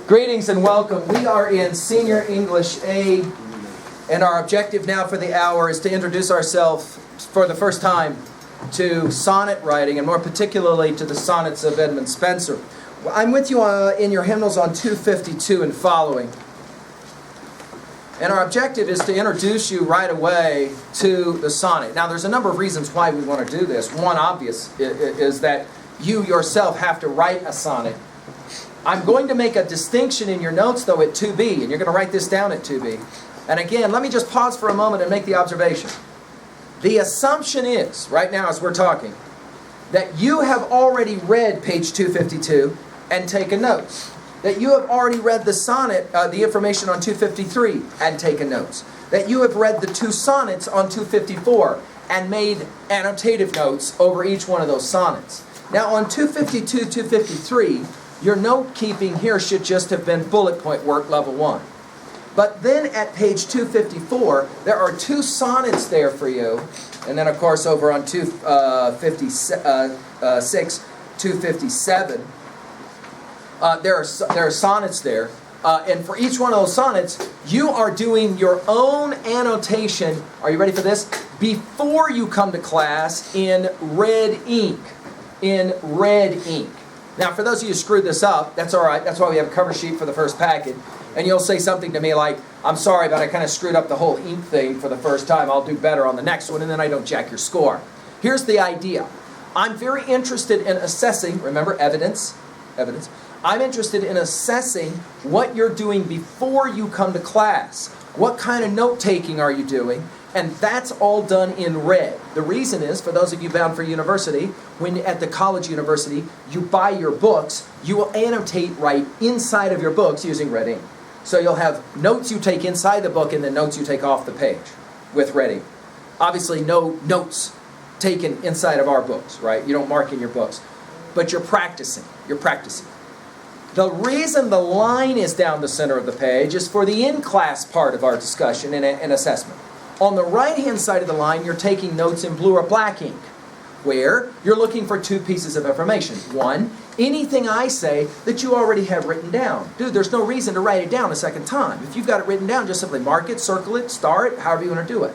Greetings and welcome. We are in Senior English A, and our objective now for the hour is to introduce ourselves for the first time to sonnet writing, and more particularly to the sonnets of Edmund Spenser. I'm with you in your hymnals on 252 and following. And our objective is to introduce you right away to the sonnet. Now, there's a number of reasons why we want to do this. One obvious is that you yourself have to write a sonnet. I'm going to make a distinction in your notes, though, at 2B, and you're going to write this down at 2B. And again, let me just pause for a moment and make the observation. The assumption is, right now as we're talking, that you have already read page 252 and taken notes. That you have already read the sonnet, the information on 253, and taken notes. That you have read the two sonnets on 254 and made annotative notes over each one of those sonnets. Now on 252, 253, your note-keeping here should just have been bullet point work level 1. But then at page 254, there are two sonnets there for you. And then, of course, over on 256, 257, there are sonnets there. And for each one of those sonnets, you are doing your own annotation. Are you ready for this? Before you come to class in red ink. In red ink. Now, for those of you who screwed this up, that's all right. That's why we have a cover sheet for the first packet. And you'll say something to me like, I'm sorry, but I kind of screwed up the whole ink thing for the first time. I'll do better on the next one, and then I don't jack your score. Here's the idea. I'm very interested in assessing, remember, evidence. I'm interested in assessing what you're doing before you come to class. What kind of note-taking are you doing? And that's all done in red. The reason is, for those of you bound for university, when at the college university, you buy your books, you will annotate right inside of your books using red ink. So you'll have notes you take inside the book and then notes you take off the page with red ink. Obviously, no notes taken inside of our books, right? You don't mark in your books. But you're practicing. You're practicing. The reason the line is down the center of the page is for the in-class part of our discussion and assessment. On the right-hand side of the line, you're taking notes in blue or black ink, where you're looking for two pieces of information. One, anything I say that you already have written down. Dude, there's no reason to write it down a second time. If you've got it written down, just simply mark it, circle it, star it, however you want to do it.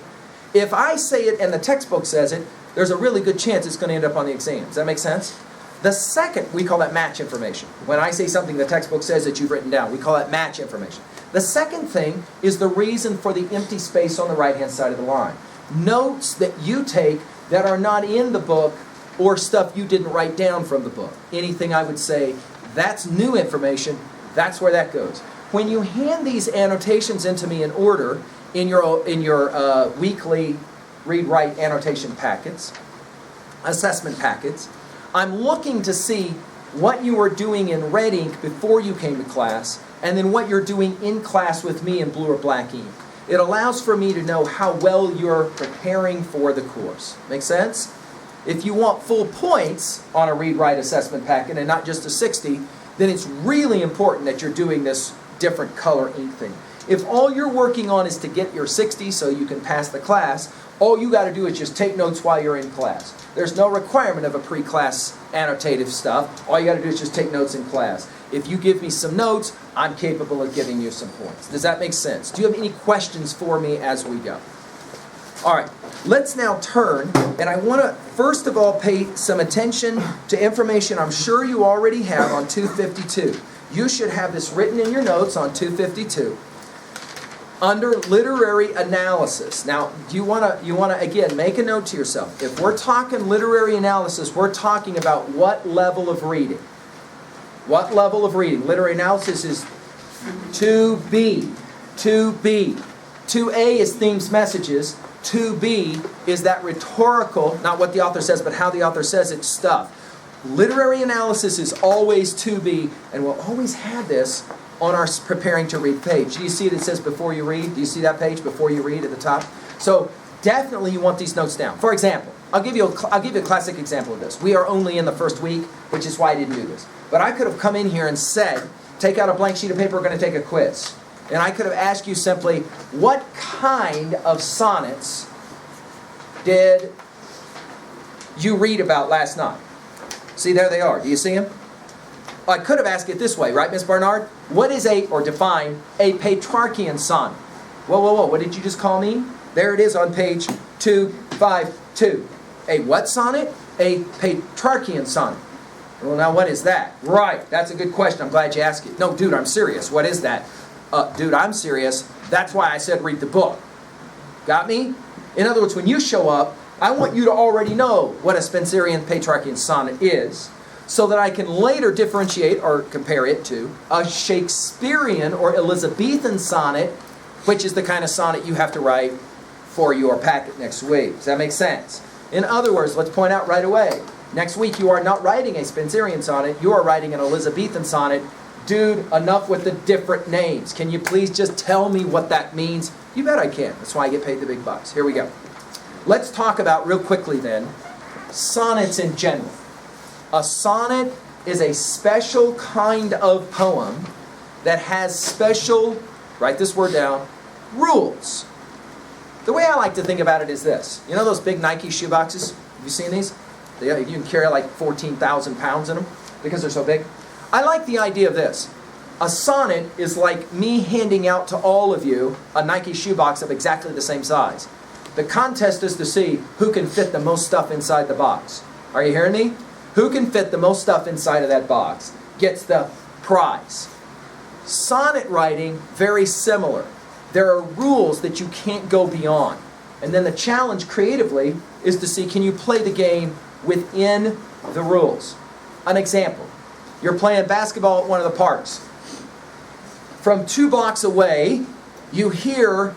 If I say it and the textbook says it, there's a really good chance it's going to end up on the exam. Does that make sense? The second, we call that match information. When I say something the textbook says that you've written down, we call that match information. The second thing is the reason for the empty space on the right-hand side of the line. Notes that you take that are not in the book or stuff you didn't write down from the book. Anything I would say, that's new information, that's where that goes. When you hand these annotations into me in order in your weekly read-write annotation packets, assessment packets, I'm looking to see what you were doing in red ink before you came to class, and then what you're doing in class with me in blue or black ink. It allows for me to know how well you're preparing for the course. Make sense? If you want full points on a read-write assessment packet and not just a 60, then it's really important that you're doing this different color ink thing. If all you're working on is to get your 60 so you can pass the class, all you got to do is just take notes while you're in class. There's no requirement of a pre-class annotative stuff. All you got to do is just take notes in class. If you give me some notes, I'm capable of giving you some points. Does that make sense? Do you have any questions for me as we go? All right, let's now turn, and I want to first of all pay some attention to information I'm sure you already have on 252. You should have this written in your notes on 252. Under literary analysis. Now, you want to again make a note to yourself. If we're talking literary analysis, we're talking about what level of reading? What level of reading? Literary analysis is 2B. 2B. 2A is themes, messages. 2B is that rhetorical, not what the author says, but how the author says it stuff. Literary analysis is always 2B, and we'll always have this on our preparing to read page. Do you see it? It says before you read. Do you see that page, before you read at the top? So definitely you want these notes down. For example, I'll give you a classic example of this. We are only in the first week, which is why I didn't do this. But I could have come in here and said, take out a blank sheet of paper, we're going to take a quiz. And I could have asked you simply, what kind of sonnets did you read about last night? See, there they are. Do you see them? I could have asked it this way, right, Miss Barnard? What is or define a Petrarchian sonnet? Whoa, whoa, whoa, what did you just call me? There it is on page 252. A what sonnet? A Petrarchian sonnet. Well, now what is that? Right, that's a good question. I'm glad you asked it. No, dude, I'm serious. What is that? Dude, I'm serious. That's why I said read the book. Got me? In other words, when you show up, I want you to already know what a Spenserian Petrarchian sonnet is, so that I can later differentiate or compare it to a Shakespearean or Elizabethan sonnet, which is the kind of sonnet you have to write for your packet next week. Does that make sense? In other words, let's point out right away, next week you are not writing a Spenserian sonnet, you are writing an Elizabethan sonnet. Dude, enough with the different names. Can you please just tell me what that means? You bet I can. That's why I get paid the big bucks. Here we go. Let's talk about, real quickly then, sonnets in general. A sonnet is a special kind of poem that has special, write this word down, rules. The way I like to think about it is this. You know those big Nike shoe boxes? Have you seen these? You can carry like 14,000 pounds in them because they're so big. I like the idea of this. A sonnet is like me handing out to all of you a Nike shoebox of exactly the same size. The contest is to see who can fit the most stuff inside the box. Are you hearing me? Who can fit the most stuff inside of that box gets the prize. Sonnet writing, very similar. There are rules that you can't go beyond. And then the challenge creatively is to see, can you play the game within the rules? An example. You're playing basketball at one of the parks. From 2 blocks away, you hear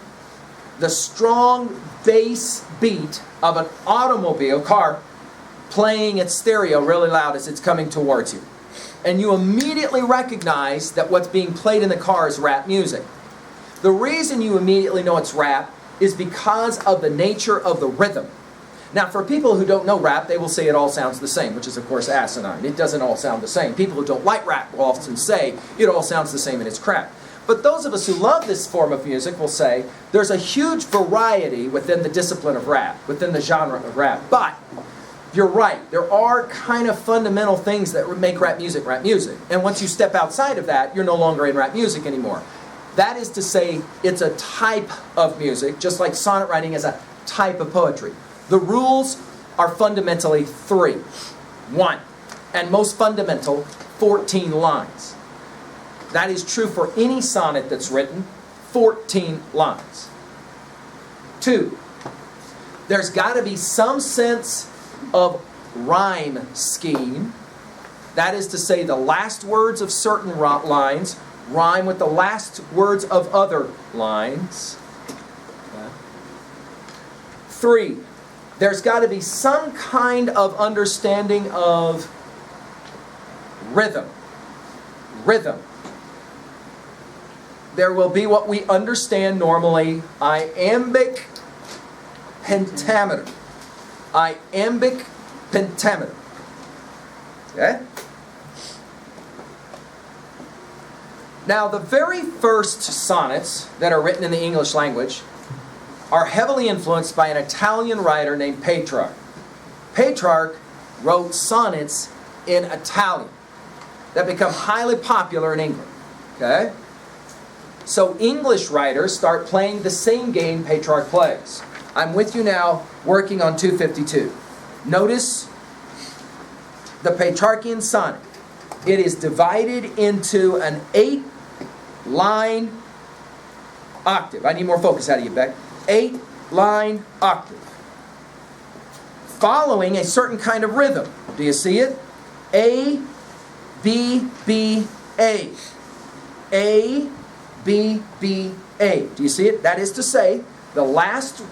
the strong bass beat of an automobile car playing its stereo really loud as it's coming towards you. And you immediately recognize that what's being played in the car is rap music. The reason you immediately know it's rap is because of the nature of the rhythm. Now, for people who don't know rap, they will say it all sounds the same, which is, of course, asinine. It doesn't all sound the same. People who don't like rap will often say it all sounds the same and it's crap. But those of us who love this form of music will say there's a huge variety within the discipline of rap, within the genre of rap. But you're right. There are kind of fundamental things that make rap music rap music. And once you step outside of that, you're no longer in rap music anymore. That is to say, it's a type of music, just like sonnet writing is a type of poetry. The rules are fundamentally 3. 1, and most fundamental, 14 lines. That is true for any sonnet that's written, 14 lines. 2, there's got to be some sense of rhyme scheme. That is to say, the last words of certain lines rhyme with the last words of other lines. 3, there's got to be some kind of understanding of rhythm. Rhythm. There will be what we understand normally, iambic pentameter. Iambic pentameter. Okay? Now, the very first sonnets that are written in the English language are heavily influenced by an Italian writer named Petrarch. Petrarch wrote sonnets in Italian that become highly popular in England. Okay? So English writers start playing the same game Petrarch plays. I'm with you now, working on 252. Notice the Petrarchian sonnet. It is divided into an 8-line octave. I need more focus out of you, Beck. 8-line octave. Following a certain kind of rhythm. Do you see it? A, B, B, A. A, B, B, A. Do you see it? That is to say, the last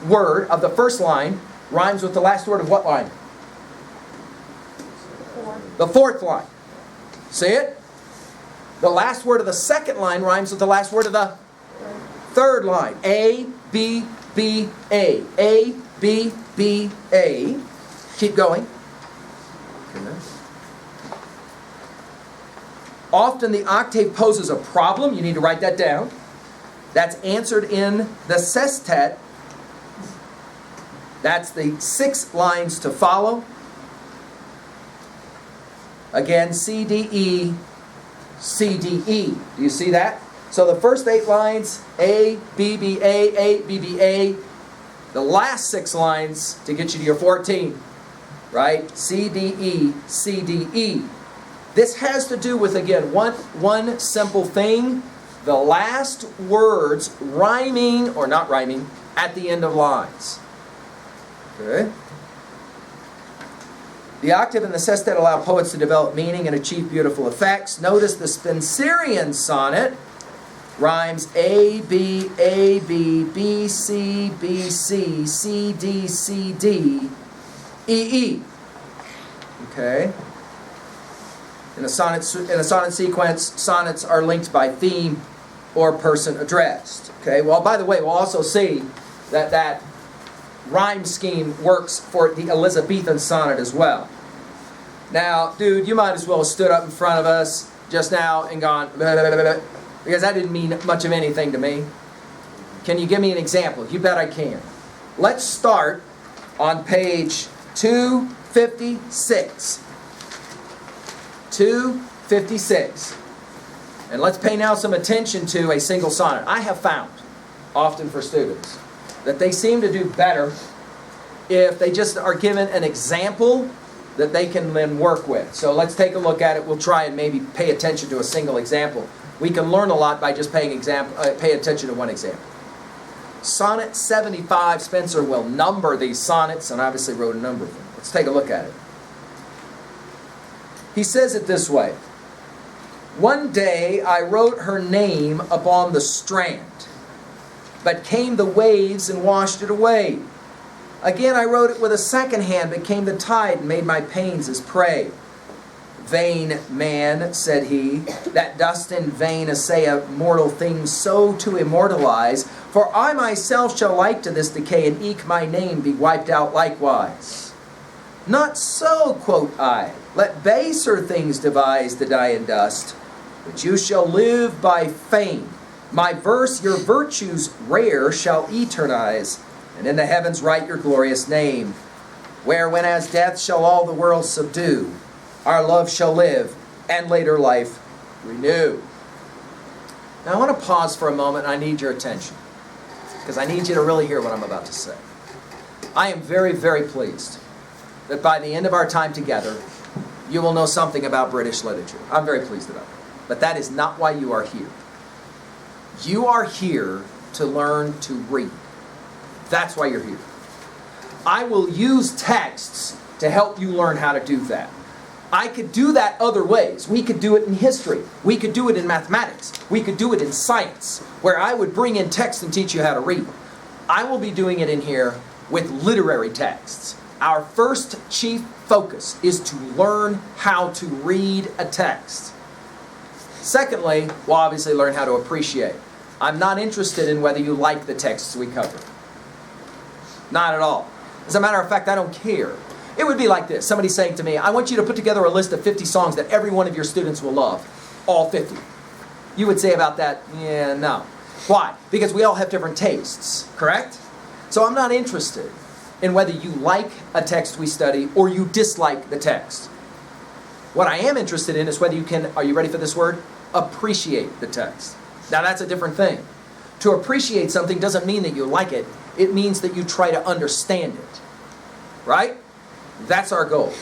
word of the first line rhymes with the last word of what line? The fourth line. See it? The last word of the second line rhymes with the last word of the third line. A, B, B, A. A, B, B, A. Keep going. Often the octave poses a problem. You need to write that down. That's answered in the sestet. That's the 6 lines to follow. Again, C, D, E, C, D, E. Do you see that? So the first 8 lines, A, B, B, A, B, B, A. The last 6 lines to get you to your 14, right? C, D, E, C, D, E. This has to do with, again, one simple thing. The last words rhyming, or not rhyming, at the end of lines. Okay? The octave and the sestet allow poets to develop meaning and achieve beautiful effects. Notice the Spenserian sonnet rhymes A, B, B, C, C, C, D, C, D, E, E. Okay? In a sonnet sequence, sonnets are linked by theme or person addressed. Okay? Well, by the way, we'll also see that rhyme scheme works for the Elizabethan sonnet as well. Now, dude, you might as well have stood up in front of us just now and gone, blah, blah, blah, blah, because that didn't mean much of anything to me. Can you give me an example? You bet I can. Let's start on page 256. 256. And let's pay now some attention to a single sonnet. I have found, often for students, that they seem to do better if they just are given an example that they can then work with. So let's take a look at it. We'll try and maybe pay attention to a single example. We can learn a lot by just pay attention to one example. Sonnet 75, Spenser will number these sonnets, and obviously wrote a number of them. Let's take a look at it. He says it this way. One day I wrote her name upon the strand, but came the waves and washed it away. Again I wrote it with a second hand, but came the tide and made my pains as prey. Vain man, said he, that dost in vain essay a mortal thing so to immortalize, for I myself shall like to this decay, and eke my name be wiped out likewise. Not so, quote I, let baser things devise to die in dust, but you shall live by fame. My verse your virtues rare shall eternize, and in the heavens write your glorious name, where when as death shall all the world subdue, our love shall live, and later life renew. Now I want to pause for a moment, and I need your attention, because I need you to really hear what I'm about to say. I am very, very pleased that by the end of our time together, you will know something about British literature. I'm very pleased about it. But that is not why you are here. You are here to learn to read. That's why you're here. I will use texts to help you learn how to do that. I could do that other ways. We could do it in history. We could do it in mathematics. We could do it in science, where I would bring in text and teach you how to read. I will be doing it in here with literary texts. Our first chief focus is to learn how to read a text. Secondly, we'll obviously learn how to appreciate. I'm not interested in whether you like the texts we cover. Not at all. As a matter of fact, I don't care. It would be like this. Somebody saying to me, I want you to put together a list of 50 songs that every one of your students will love. All 50. You would say about that, yeah, no. Why? Because we all have different tastes, correct? So I'm not interested in whether you like a text we study or you dislike the text. What I am interested in is whether you can, are you ready for this word? Appreciate the text. Now that's a different thing. To appreciate something doesn't mean that you like it. It means that you try to understand it. Right? That's our goal.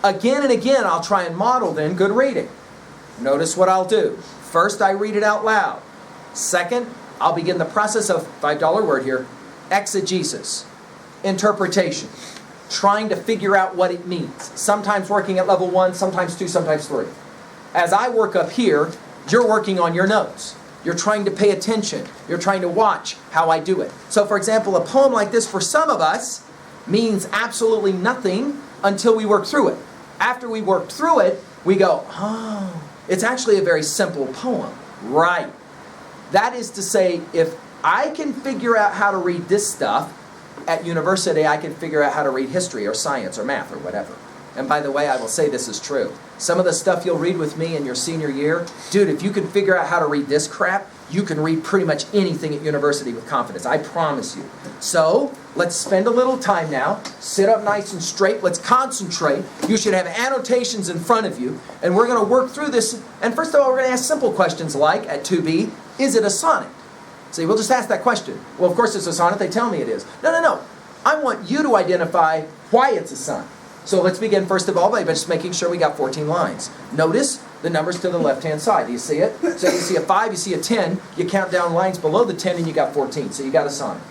Again and again, I'll try and model then good reading. Notice what I'll do. First, I read it out loud. Second, I'll begin the process of, $5 word here, exegesis, interpretation, trying to figure out what it means. Sometimes working at level 1, sometimes 2, sometimes 3. As I work up here, you're working on your notes. You're trying to pay attention. You're trying to watch how I do it. So for example, a poem like this for some of us means absolutely nothing until we work through it. After we work through it, we go, oh, it's actually a very simple poem. Right. That is to say, if I can figure out how to read this stuff, at university I can figure out how to read history or science or math or whatever. And by the way, I will say this is true. Some of the stuff you'll read with me in your senior year, dude, if you can figure out how to read this crap, you can read pretty much anything at university with confidence. I promise you. So, let's spend a little time now. Sit up nice and straight. Let's concentrate. You should have annotations in front of you. And we're going to work through this. And first of all, we're going to ask simple questions like, at 2B, is it a sonnet? See, we'll just ask that question. Well, of course it's a sonnet. They tell me it is. No. I want you to identify why it's a sonnet. So let's begin first of all by just making sure we got 14 lines. Notice the numbers to the left-hand side. Do you see it? So you see a 5, you see a 10. You count down lines below the 10 and you got 14. So you got a sonnet.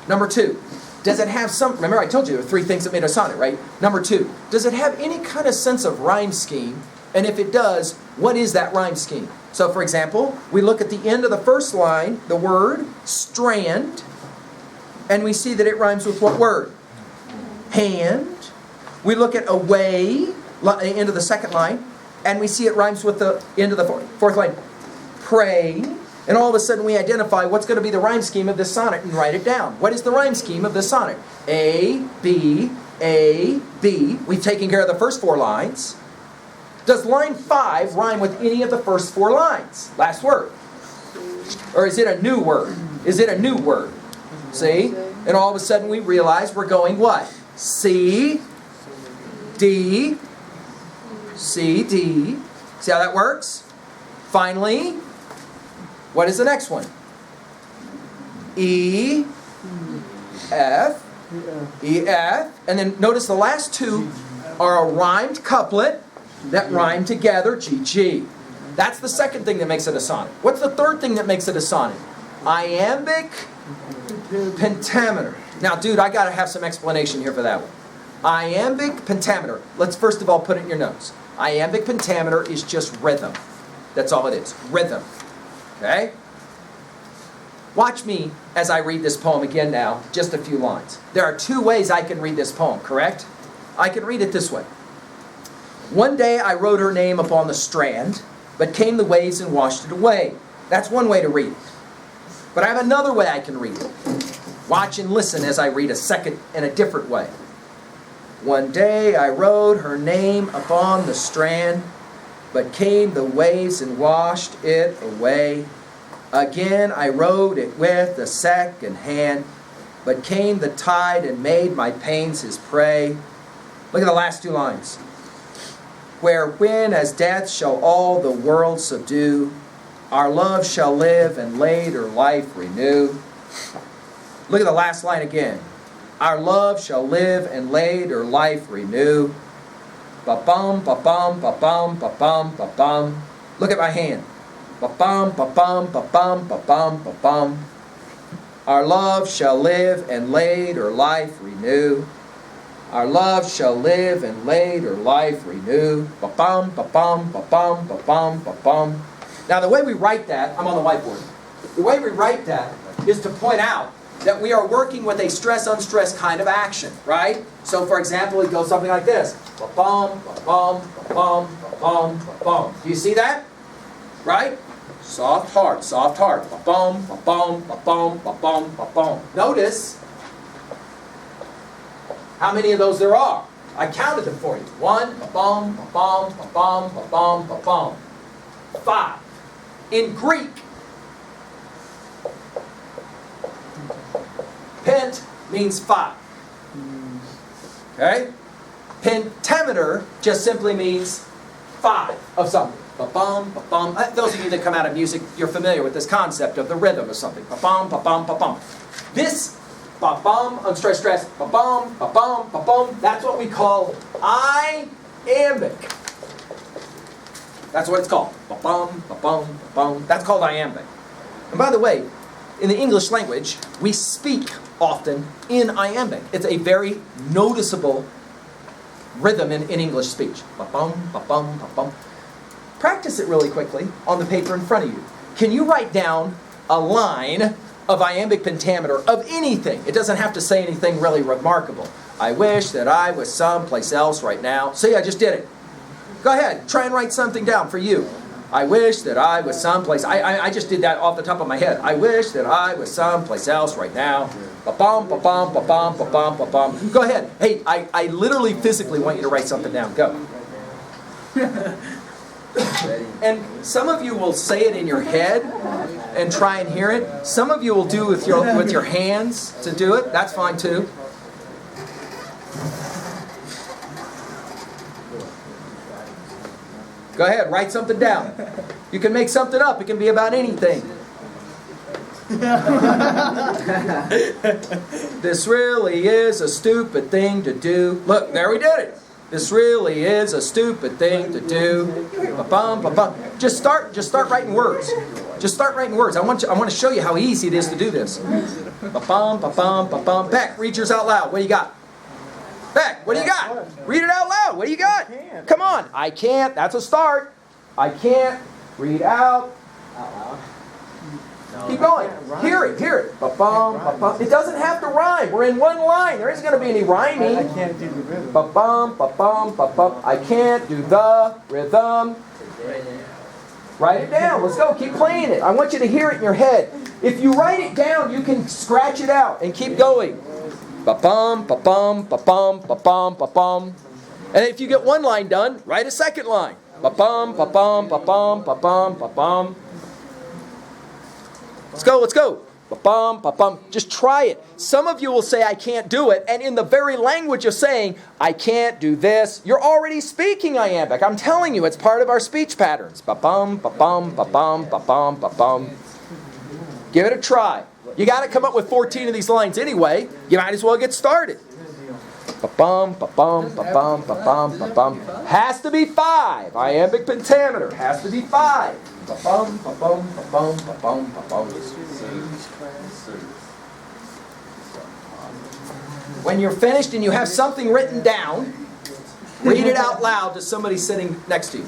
Number 2, does it have some... Remember I told you there were 3 things that made a sonnet, right? Number 2, does it have any kind of sense of rhyme scheme? And if it does, what is that rhyme scheme? So for example, we look at the end of the first line, the word strand, and we see that it rhymes with what word? Hand. We look at away, end of the second line, and we see it rhymes with the end of the fourth line. Pray. And all of a sudden we identify what's going to be the rhyme scheme of this sonnet and write it down. What is the rhyme scheme of this sonnet? A, B, A, B. We've taken care of the first 4 lines. Does line 5 rhyme with any of the first 4 lines? Last word. Or is it a new word? Is it a new word? See? And all of a sudden we realize we're going what? C, D, C, D. See how that works? Finally, what is the next one? E, F, E, F. And then notice the last 2 are a rhymed couplet that rhyme together, G, G. That's the second thing that makes it a sonnet. What's the third thing that makes it a sonnet? Iambic pentameter. Now, dude, I got to have some explanation here for that one. Iambic pentameter. Let's first of all put it in your notes. Iambic pentameter is just rhythm. That's all it is. Rhythm. Okay? Watch me as I read this poem again now, just a few lines. There are 2 ways I can read this poem, correct? I can read it this way. One day I wrote her name upon the strand, but came the waves and washed it away. That's one way to read it. But I have another way I can read it. Watch and listen as I read a second in a different way. One day I wrote her name upon the strand, but came the waves and washed it away. Again I wrote it with the second hand, but came the tide and made my pains his prey. Look at the last 2 lines. Where when as death shall all the world subdue, our love shall live and later life renew. Look at the last line again. Our love shall live and later life renew. Ba-bum, ba-bum, ba-bum, ba-bum, ba-bum. Look at my hand. Ba-bum, ba-bum, ba-bum, ba-bum, ba-bum. Our love shall live and later life renew. Our love shall live and later life renew. Ba-bum, ba-bum, ba-bum, ba-bum, ba-bum. Now the way we write that, I'm on the whiteboard. The way we write that is to point out that we are working with a stress-unstressed kind of action, right? So for example, it goes something like this. Ba-bum, ba-bum, ba-bum, ba-bum, ba-bum. Do you see that? Right? Soft heart, soft heart. Ba-bum, ba-bum, ba-bum, ba-bum, ba-bum. Notice how many of those there are. I counted them for you. 1, ba-bum, ba-bum, ba-bum, ba-bum, ba-bum. 5. In Greek, pent means 5. Okay? Pentameter just simply means 5 of something. Ba-bum, ba-bum. Those of you that come out of music, you're familiar with this concept of the rhythm of something. Ba-bum, ba-bum, ba-bum. This ba-bum, unstressed stress, ba-bum, ba-bum, ba-bum, that's what we call iambic. That's what it's called. Ba-bum, ba-bum, ba-bum. That's called iambic. And by the way, in the English language, we speak often in iambic. It's a very noticeable rhythm in English speech. Ba-bum, ba-bum, ba-bum. Practice it really quickly on the paper in front of you. Can you write down a line of iambic pentameter of anything? It doesn't have to say anything really remarkable. I wish that I was someplace else right now. See, I just did it. Go ahead, try and write something down for you. I wish that I was someplace. I just did that off the top of my head. I wish that I was someplace else right now. Ba-bum, ba-bum, ba-bum, ba-bum, ba-bum. Go ahead. Hey, I literally physically want you to write something down. Go. And some of you will say it in your head and try and hear it. Some of you will do with your hands to do it. That's fine too. Go ahead, write something down. You can make something up. It can be about anything. This really is a stupid thing to do. Look, there we did it. This really is a stupid thing to do. Ba-bum, ba-bum. Just start writing words. Just start writing words. I want to show you how easy it is to do this. Ba-bum, ba-bum, ba-bum. Beck, read yours out loud. What do you got? Beck, what do you got? Read it out loud. What do you got? Come on. I can't. That's a start. I can't read out loud. Keep going. Hear it. Hear it. Ba-bum, ba-bum. It doesn't have to rhyme. We're in one line. There isn't going to be any rhyming. I can't do the rhythm. Ba-bum, ba-bum, ba-bum. I can't do the rhythm. Write it down. Let's go. Keep playing it. I want you to hear it in your head. If you write it down, you can scratch it out and keep going. Ba-bum, ba-bum, ba-bum, ba-bum, ba-bum. And if you get one line done, write a second line. Ba-bum, ba-bum, ba-bum, ba-bum, ba-bum. Let's go, let's go. Ba-bum, ba-bum. Just try it. Some of you will say, I can't do it. And in the very language of saying, I can't do this, you're already speaking iambic. I'm telling you, it's part of our speech patterns. Ba-bum, ba-bum, ba-bum, ba-bum, ba-bum. Give it a try. You got to come up with 14 of these lines anyway. You might as well get started. Ba-bum, ba-bum, ba-bum, ba-bum, ba-bum. Has to be 5. Iambic pentameter. Has to be 5. Ba-bum, ba-bum, ba-bum, ba-bum, ba-bum. When you're finished and you have something written down, read it out loud to somebody sitting next to you.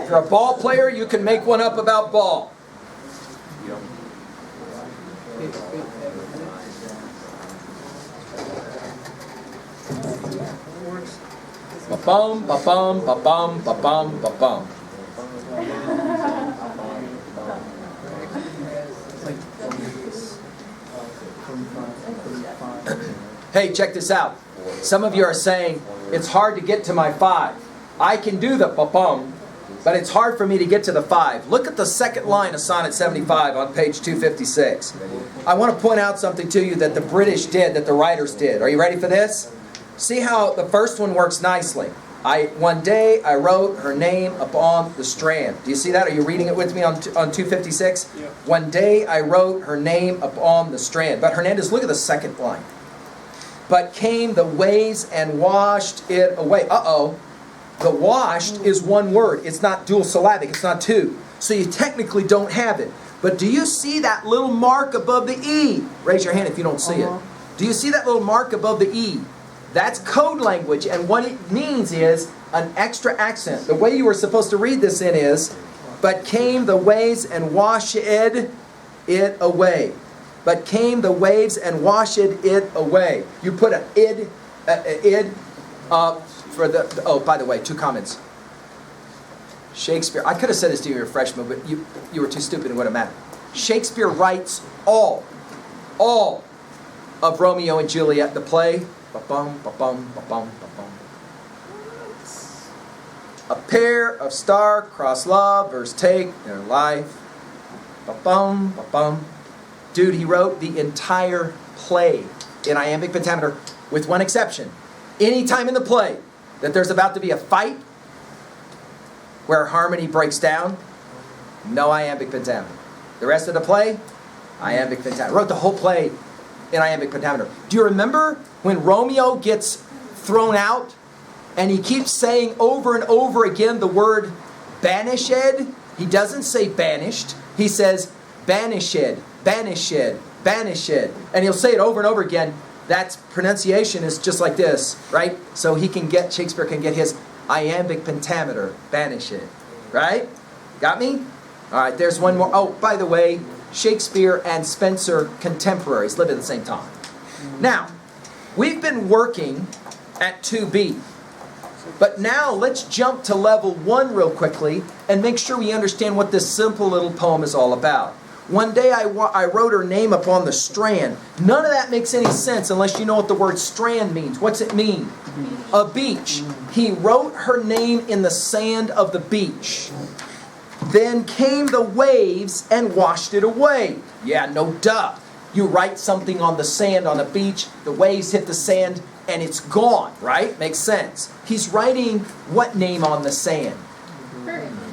If you're a ball player, you can make one up about ball. Ba-bum, ba-bum, ba-bum, ba-bum, ba-bum. Hey, check this out. Some of you are saying, it's hard to get to my 5. I can do the ba-bum, but it's hard for me to get to the 5. Look at the second line of Sonnet 75 on page 256. I want to point out something to you that the British did, that the writers did. Are you ready for this? See how the first one works nicely. One day I wrote her name upon the strand. Do you see that? Are you reading it with me on 256? Yeah. One day I wrote her name upon the strand. But Hernandez, look at the second line. But came the waves and washed it away. Uh-oh. The washed is one word. It's not dual syllabic. It's not 2. So you technically don't have it. But do you see that little mark above the E? Raise your hand if you don't see it. Do you see that little mark above the E? That's code language, and what it means is an extra accent. The way you were supposed to read this in is, but came the waves and washed it away. But came the waves and washed it away. You put an id for the, oh, by the way, 2 comments. Shakespeare, I could have said this to you when you were a freshman, but you were too stupid and it wouldn't matter. Shakespeare writes all of Romeo and Juliet, the play. Ba-bum, ba-bum, ba-bum, ba-bum. A pair of star-crossed lovers take their life. Ba-bum, ba-bum. Dude, he wrote the entire play in iambic pentameter with one exception. Any time in the play that there's about to be a fight where harmony breaks down, no iambic pentameter. The rest of the play, iambic pentameter. Wrote the whole play in iambic pentameter. Do you remember when Romeo gets thrown out and he keeps saying over and over again the word banished? He doesn't say banished. He says banished, banished, banished. And he'll say it over and over again. That pronunciation is just like this, right? So Shakespeare can get his iambic pentameter, banished. Right? Got me? All right, there's one more. Oh, by the way, Shakespeare and Spencer, contemporaries, lived at the same time. Now, we've been working at 2B. But now let's jump to level 1 real quickly and make sure we understand what this simple little poem is all about. One day I wrote her name upon the strand. None of that makes any sense unless you know what the word strand means. What's it mean? A beach. He wrote her name in the sand of the beach. Then came the waves and washed it away. Yeah, no duh. You write something on the sand on a beach, the waves hit the sand, and it's gone, right? Makes sense. He's writing what name on the sand?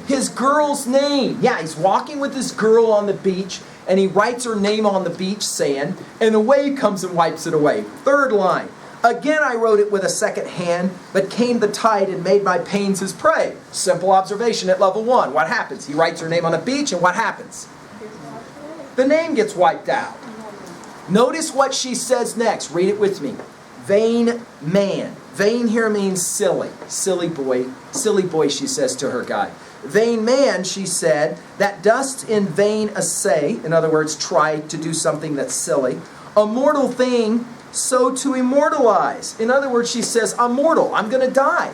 His girl's name. Yeah, he's walking with his girl on the beach, and he writes her name on the beach sand, and a wave comes and wipes it away. Third line. Again I wrote it with a second hand, but came the tide and made my pains his prey. Simple observation at level 1. What happens? He writes her name on a beach, and what happens? The name gets wiped out. Notice what she says next. Read it with me. Vain man. Vain here means silly. Silly boy, she says to her guy. Vain man, she said, that dost in vain essay, in other words, try to do something that's silly, a mortal thing, so to immortalize. In other words, she says, I'm mortal, I'm going to die.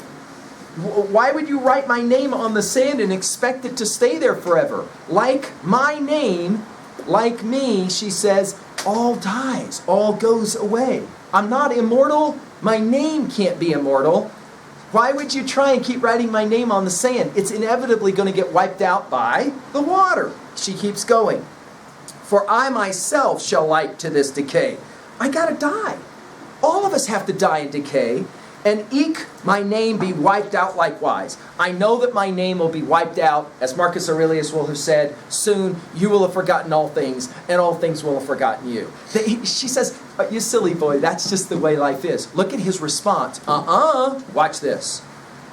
Why would you write my name on the sand and expect it to stay there forever? Like my name, like me, she says, all dies, all goes away. I'm not immortal. My name can't be immortal. Why would you try and keep writing my name on the sand? It's inevitably going to get wiped out by the water. She keeps going. For I myself shall like to this decay. I got to die. All of us have to die and decay. And eke my name be wiped out likewise. I know that my name will be wiped out, as Marcus Aurelius will have said, soon you will have forgotten all things, and all things will have forgotten you. She says, you silly boy, that's just the way life is. Look at his response. Watch this.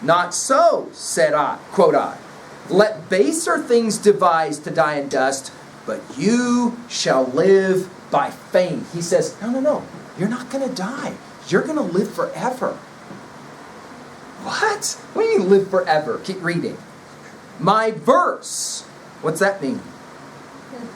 Not so, said I, quote I. Let baser things devise to die in dust, but you shall live by fame. He says, no, you're not going to die. You're going to live forever. What? What do you mean live forever? Keep reading. My verse. What's that mean?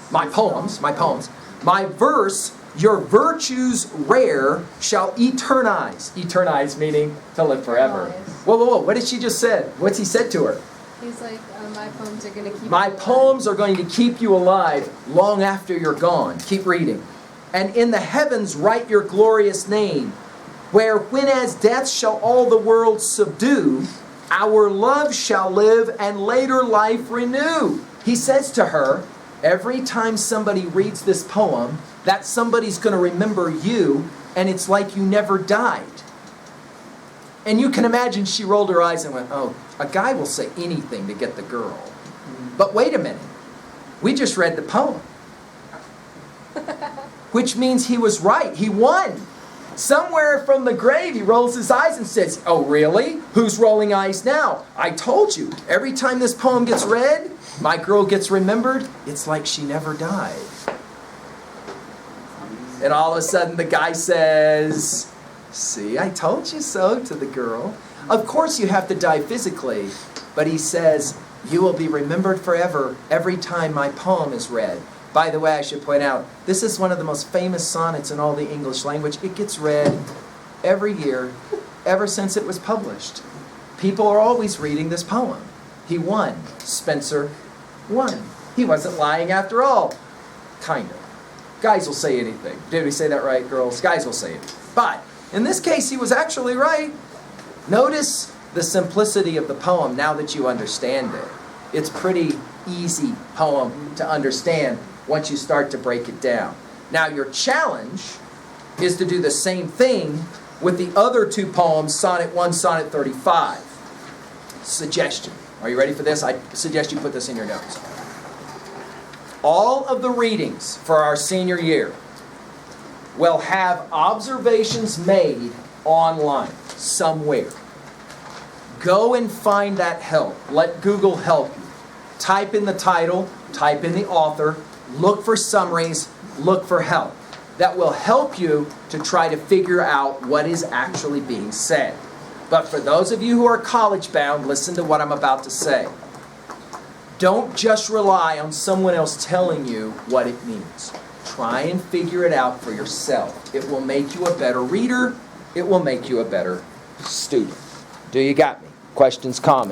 My poems. My verse, your virtues rare, shall eternize. Eternize meaning to live forever. Whoa. What did she just say? What's he said to her? He's like, my poems are going to keep you alive. My poems are going to keep you alive long after you're gone. Keep reading. And in the heavens write your glorious name, where when as death shall all the world subdue, our love shall live and later life renew. He says to her, every time somebody reads this poem, that somebody's going to remember you, and it's like you never died. And you can imagine she rolled her eyes and went, oh, a guy will say anything to get the girl. But wait a minute. We just read the poem. Which means he was right. He won. Somewhere from the grave, he rolls his eyes and says, oh, really? Who's rolling eyes now? I told you. Every time this poem gets read, my girl gets remembered. It's like she never died. And all of a sudden, the guy says, see, I told you so to the girl. Of course, you have to die physically. But he says, you will be remembered forever every time my poem is read. By the way, I should point out, this is one of the most famous sonnets in all the English language. It gets read every year, ever since it was published. People are always reading this poem. He won. Spencer won. He wasn't lying after all. Kind of. Guys will say anything. Did we say that right, girls? Guys will say it. But in this case, he was actually right. Notice the simplicity of the poem now that you understand it. It's pretty easy poem to understand once you start to break it down. Now your challenge is to do the same thing with the other two poems, Sonnet 1, Sonnet 35. Suggestion. Are you ready for this? I suggest you put this in your notes. All of the readings for our senior year will have observations made online somewhere. Go and find that help. Let Google help you. Type in the title, type in the author, look for summaries, look for help. That will help you to try to figure out what is actually being said. But for those of you who are college bound, listen to what I'm about to say. Don't just rely on someone else telling you what it means. Try and figure it out for yourself. It will make you a better reader. It will make you a better student. Do you got me? Questions, comments?